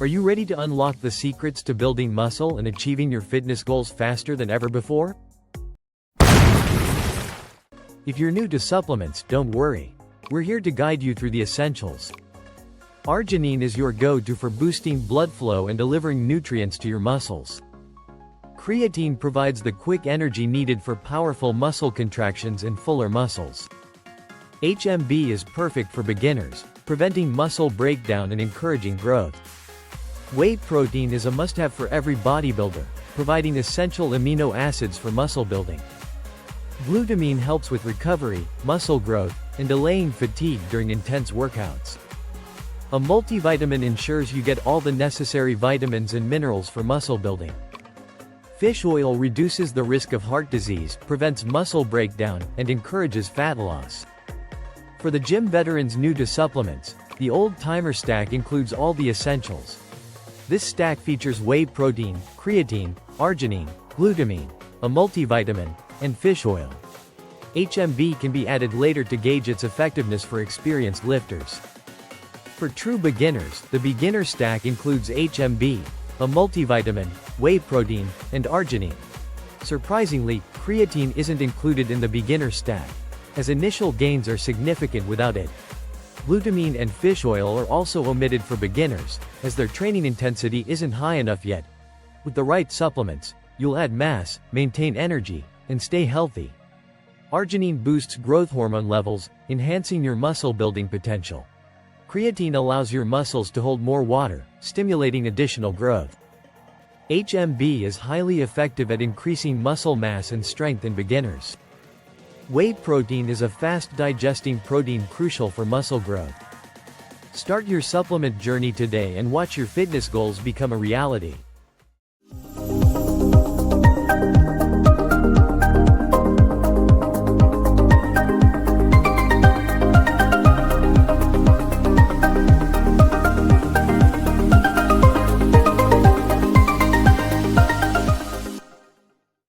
Are you ready to unlock the secrets to building muscle and achieving your fitness goals faster than ever before? If you're new to supplements, don't worry. We're here to guide you through the essentials. Arginine is your go-to for boosting blood flow and delivering nutrients to your muscles. Creatine provides the quick energy needed for powerful muscle contractions and fuller muscles. HMB is perfect for beginners, preventing muscle breakdown and encouraging growth. Whey protein is a must-have for every bodybuilder, providing essential amino acids for muscle building. Glutamine helps with recovery, muscle growth, and delaying fatigue during intense workouts. A multivitamin ensures you get all the necessary vitamins and minerals for muscle building. Fish oil reduces the risk of heart disease, prevents muscle breakdown, and encourages fat loss. For the gym veterans new to supplements, the old-timer stack includes all the essentials. This stack features whey protein, creatine, arginine, glutamine, a multivitamin, and fish oil. HMB can be added later to gauge its effectiveness for experienced lifters. For true beginners, the beginner stack includes HMB, a multivitamin, whey protein, and arginine. Surprisingly, creatine isn't included in the beginner stack, as initial gains are significant without it. Glutamine and fish oil are also omitted for beginners, as their training intensity isn't high enough yet. With the right supplements, you'll add mass, maintain energy, and stay healthy. Arginine boosts growth hormone levels, enhancing your muscle building potential. Creatine allows your muscles to hold more water, stimulating additional growth. HMB is highly effective at increasing muscle mass and strength in beginners. Whey protein is a fast-digesting protein crucial for muscle growth. Start your supplement journey today and watch your fitness goals become a reality.